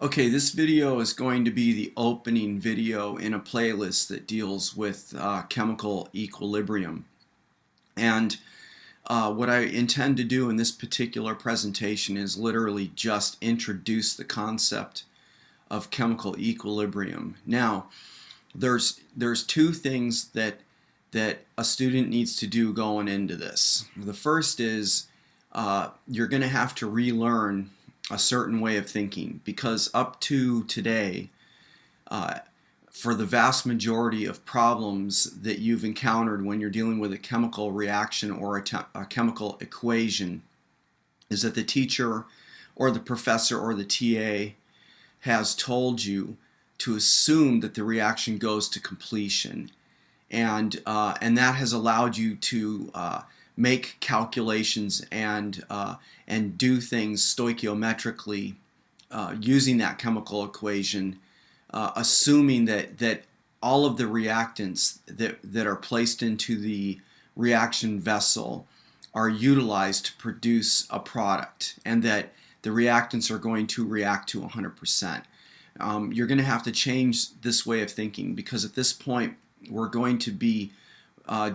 Okay, this video is going to be the opening video in a playlist that deals with chemical equilibrium. And what I intend to do in this particular presentation is literally just introduce the concept of chemical equilibrium. Now, there's two things that a student needs to do going into this. The first is you're going to have to relearn a certain way of thinking, because up to today, for the vast majority of problems that you've encountered when you're dealing with a chemical reaction or a chemical equation, is that the teacher or the professor or the TA has told you to assume that the reaction goes to completion, and that has allowed you to make calculations and do things stoichiometrically using that chemical equation, assuming that all of the reactants that are placed into the reaction vessel are utilized to produce a product, and that the reactants are going to react to 100%. You're going to have to change this way of thinking, because at this point we're going to be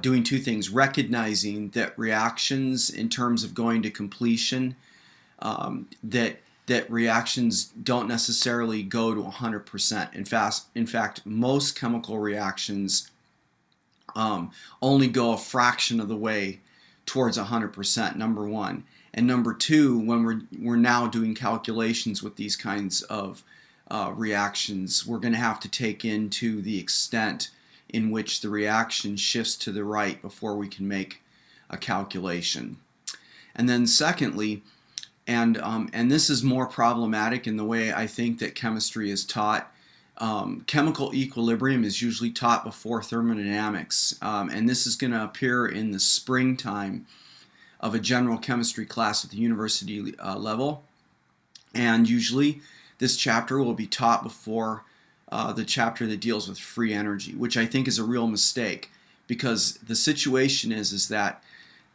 doing two things: recognizing that reactions, in terms of going to completion, that reactions don't necessarily go to 100%. In fact, most chemical reactions only go a fraction of the way towards 100%. Number one, and number two, when we're now doing calculations with these kinds of reactions, we're going to have to take into the extent in which the reaction shifts to the right before we can make a calculation. And then secondly, and this is more problematic in the way I think that chemistry is taught, chemical equilibrium is usually taught before thermodynamics, and this is going to appear in the springtime of a general chemistry class at the university level, and usually this chapter will be taught before the chapter that deals with free energy, which I think is a real mistake, because the situation is that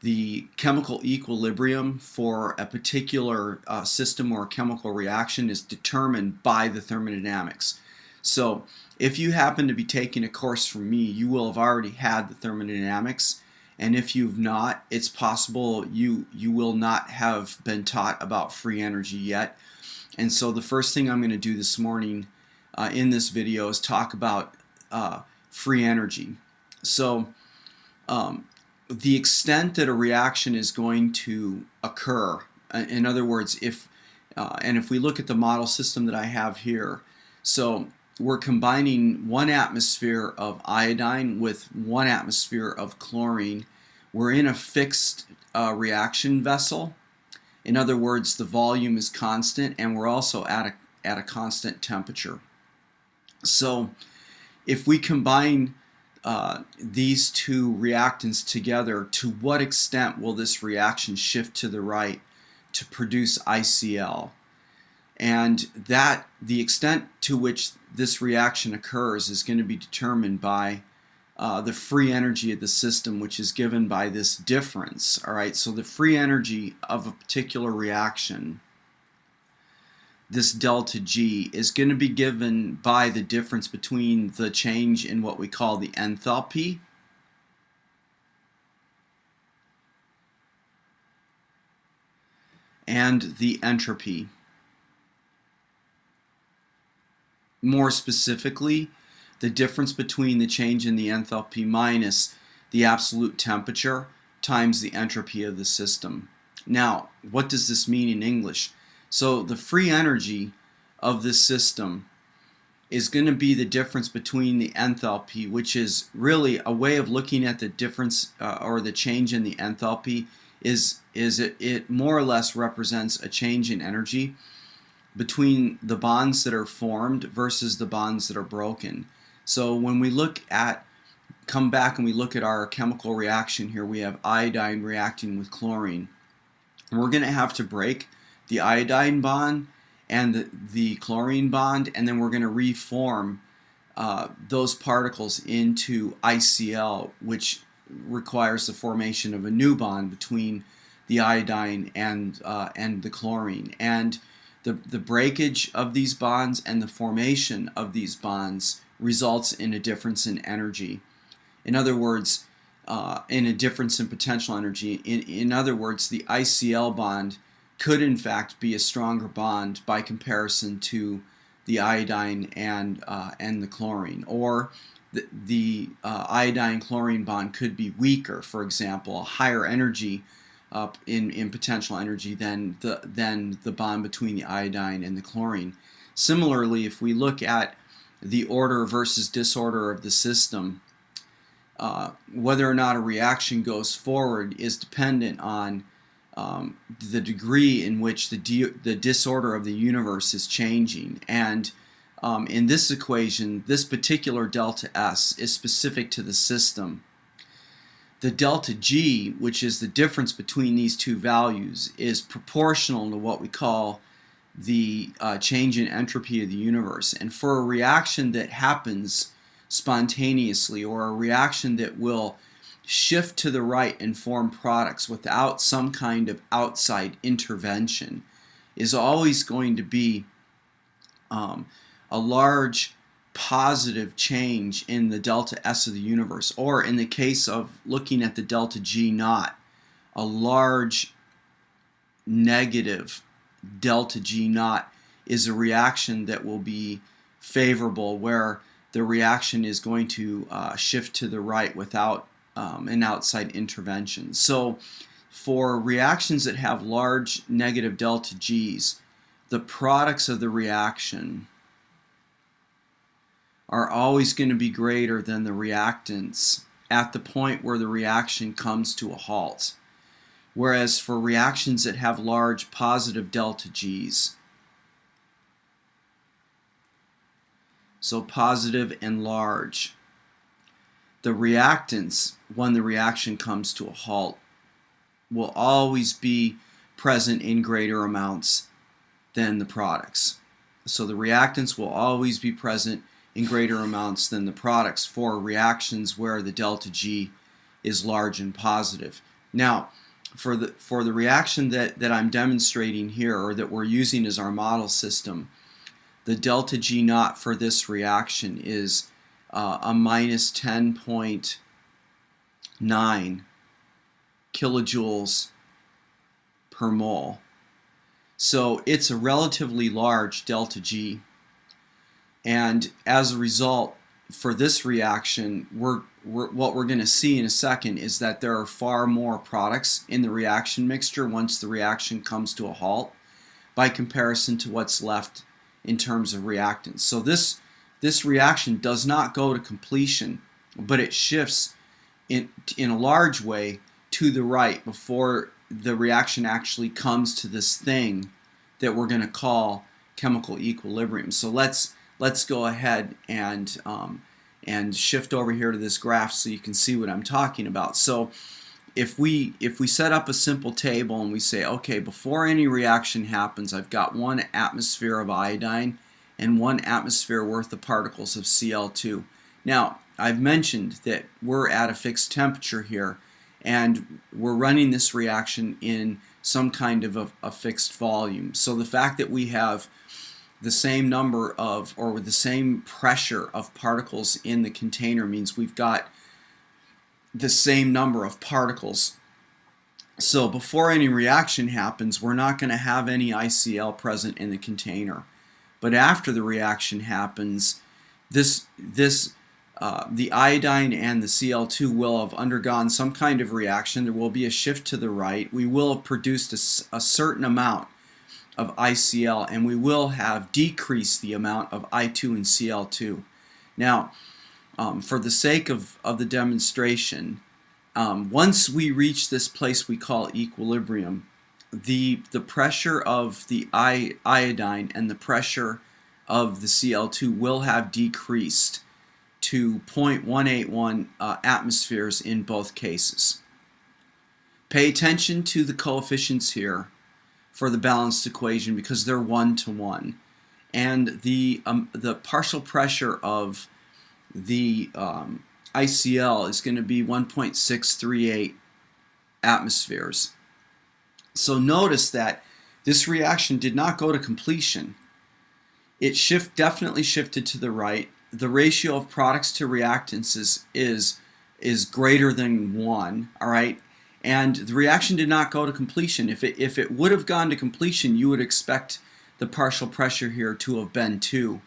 the chemical equilibrium for a particular system or chemical reaction is determined by the thermodynamics. So if you happen to be taking a course from me, you will have already had the thermodynamics, and if you've not, it's possible you will not have been taught about free energy yet. And so the first thing I'm going to do this morning in this video is talk about free energy. So the extent that a reaction is going to occur, in other words, if we look at the model system that I have here, so we're combining 1 atmosphere of iodine with 1 atmosphere of chlorine. We're in a fixed reaction vessel. In other words, the volume is constant, and we're also at a constant temperature. So if we combine these two reactants together, to what extent will this reaction shift to the right to produce ICl? And that the extent to which this reaction occurs is going to be determined by the free energy of the system, which is given by this difference. All right, so the free energy of a particular reaction, this delta G, is going to be given by the difference between the change in what we call the enthalpy and the entropy. More specifically, the difference between the change in the enthalpy minus the absolute temperature times the entropy of the system. Now, what does this mean in English? So the free energy of this system is going to be the difference between the enthalpy, which is really a way of looking at the difference or the change in the enthalpy, it more or less represents a change in energy between the bonds that are formed versus the bonds that are broken. So when we come back and we look at our chemical reaction here, we have iodine reacting with chlorine. We're going to have to break the iodine bond and the chlorine bond, and then we're going to reform those particles into ICl, which requires the formation of a new bond between the iodine and the chlorine. And The breakage of these bonds and the formation of these bonds results in a difference in energy. In other words, in a difference in potential energy. In other words, the ICL bond could in fact be a stronger bond by comparison to the iodine and the chlorine, or the iodine chlorine bond could be weaker. For example, a higher energy in potential energy than the bond between the iodine and the chlorine. Similarly, if we look at the order versus disorder of the system, whether or not a reaction goes forward is dependent on the degree in which the disorder of the universe is changing. And in this equation, this particular delta S is specific to the system. The delta G, which is the difference between these two values, is proportional to what we call the change in entropy of the universe. And for a reaction that happens spontaneously, or a reaction that will shift to the right and form products without some kind of outside intervention, is always going to be a large positive change in the delta S of the universe, or in the case of looking at the delta G naught, a large negative delta G naught is a reaction that will be favorable, where the reaction is going to shift to the right without an outside intervention. So for reactions that have large negative delta G's, the products of the reaction are always going to be greater than the reactants at the point where the reaction comes to a halt. Whereas for reactions that have large positive delta G's, so positive and large, the reactants, when the reaction comes to a halt, will always be present in greater amounts than the products. So the reactants will always be present in greater amounts than the products for reactions where the delta G is large and positive. Now, for the reaction that I'm demonstrating here, or that we're using as our model system, the delta G naught for this reaction is a minus 10.9 kilojoules per mole. So it's a relatively large delta G. And as a result, for this reaction, what we're going to see in a second is that there are far more products in the reaction mixture once the reaction comes to a halt by comparison to what's left in terms of reactants. So this reaction does not go to completion, but it shifts in a large way to the right before the reaction actually comes to this thing that we're going to call chemical equilibrium. So let's go ahead and shift over here to this graph so you can see what I'm talking about. So if we set up a simple table and we say, okay, before any reaction happens, I've got 1 atmosphere of iodine and 1 atmosphere worth of particles of Cl2. Now, I've mentioned that we're at a fixed temperature here, and we're running this reaction in some kind of a fixed volume. So the fact that we have the same number of, or with the same pressure of particles in the container, means we've got the same number of particles. So before any reaction happens, we're not going to have any ICL present in the container. But after the reaction happens, the iodine and the Cl2 will have undergone some kind of reaction. There will be a shift to the right. We will have produced a certain amount of ICL, and we will have decreased the amount of I2 and Cl2. Now, for the sake of the demonstration, once we reach this place we call equilibrium, the pressure of the iodine and the pressure of the Cl2 will have decreased to 0.181 atmospheres in both cases. Pay attention to the coefficients here for the balanced equation because they're 1-to-1, and the partial pressure of the ICL is going to be 1.638 atmospheres. So notice that This reaction did not go to completion. It definitely shifted to the right. The ratio of products to reactants is greater than 1, all right? And the reaction did not go to completion. If it would have gone to completion, you would expect the partial pressure here to have been 2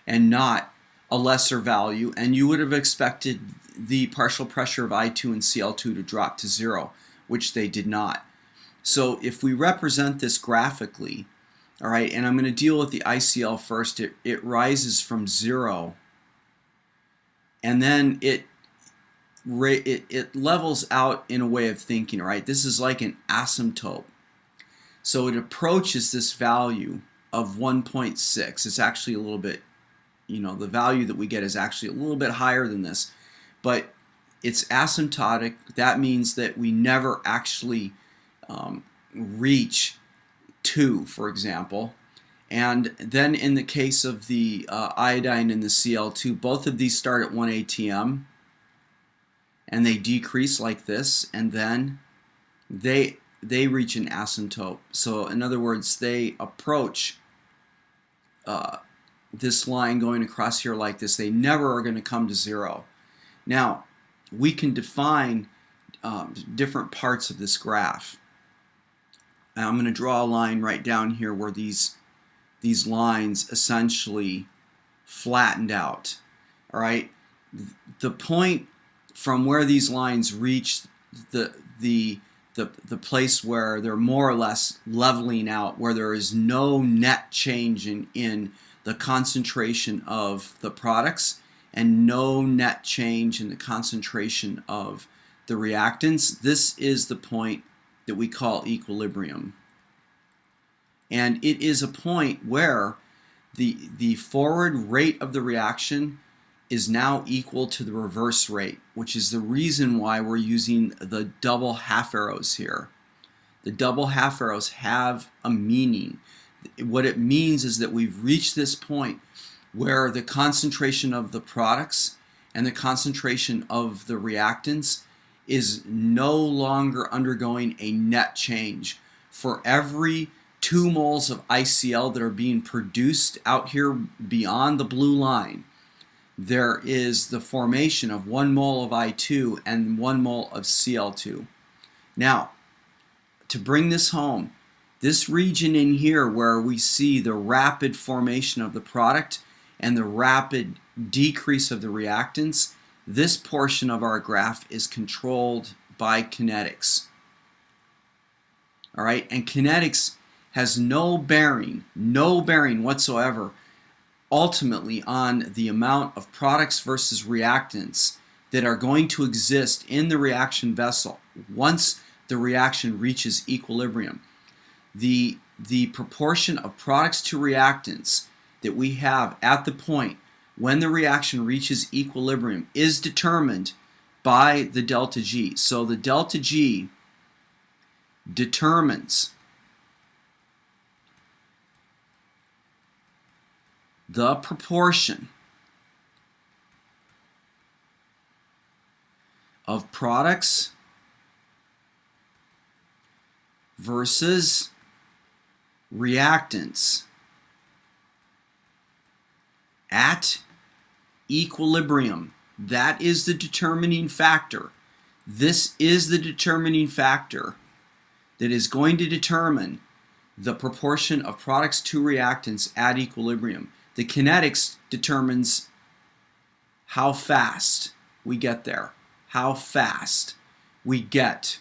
and not a lesser value, and you would have expected the partial pressure of I2 and Cl2 to drop to 0, which they did not. So if we represent this graphically, all right, and I'm going to deal with the ICL first, it rises from 0, and then it levels out in a way of thinking, right? This is like an asymptote. So it approaches this value of 1.6. It's actually a little bit, the value that we get is actually a little bit higher than this, but it's asymptotic. That means that we never actually reach 2, for example. And then in the case of the iodine and the Cl2, both of these start at 1 atm, and they decrease like this, and then they reach an asymptote. So in other words, they approach this line going across here like this. They never are going to come to 0. Now, we can define different parts of this graph. And I'm going to draw a line right down here where these lines essentially flattened out. All right, the point from where these lines reach the place where they're more or less leveling out, where there is no net change in the concentration of the products and no net change in the concentration of the reactants, this is the point that we call equilibrium. And it is a point where the forward rate of the reaction is now equal to the reverse rate, which is the reason why we're using the double half arrows here. The double half arrows have a meaning. What it means is that we've reached this point where the concentration of the products and the concentration of the reactants is no longer undergoing a net change. For every 2 moles of ICL that are being produced out here beyond the blue line, there is the formation of 1 mole of I2 and 1 mole of Cl2. Now, to bring this home, this region in here where we see the rapid formation of the product and the rapid decrease of the reactants, this portion of our graph is controlled by kinetics. All right, and kinetics has no bearing whatsoever ultimately on the amount of products versus reactants that are going to exist in the reaction vessel once the reaction reaches equilibrium. The proportion of products to reactants that we have at the point when the reaction reaches equilibrium is determined by the delta G. So the delta G determines the proportion of products versus reactants at equilibrium. That is the determining factor. This is the determining factor that is going to determine the proportion of products to reactants at equilibrium. The kinetics determines how fast we get there, how fast we get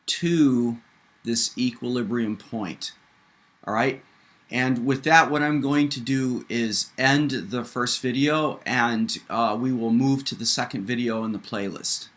to this equilibrium point. All right? And with that, what I'm going to do is end the first video, and we will move to the second video in the playlist.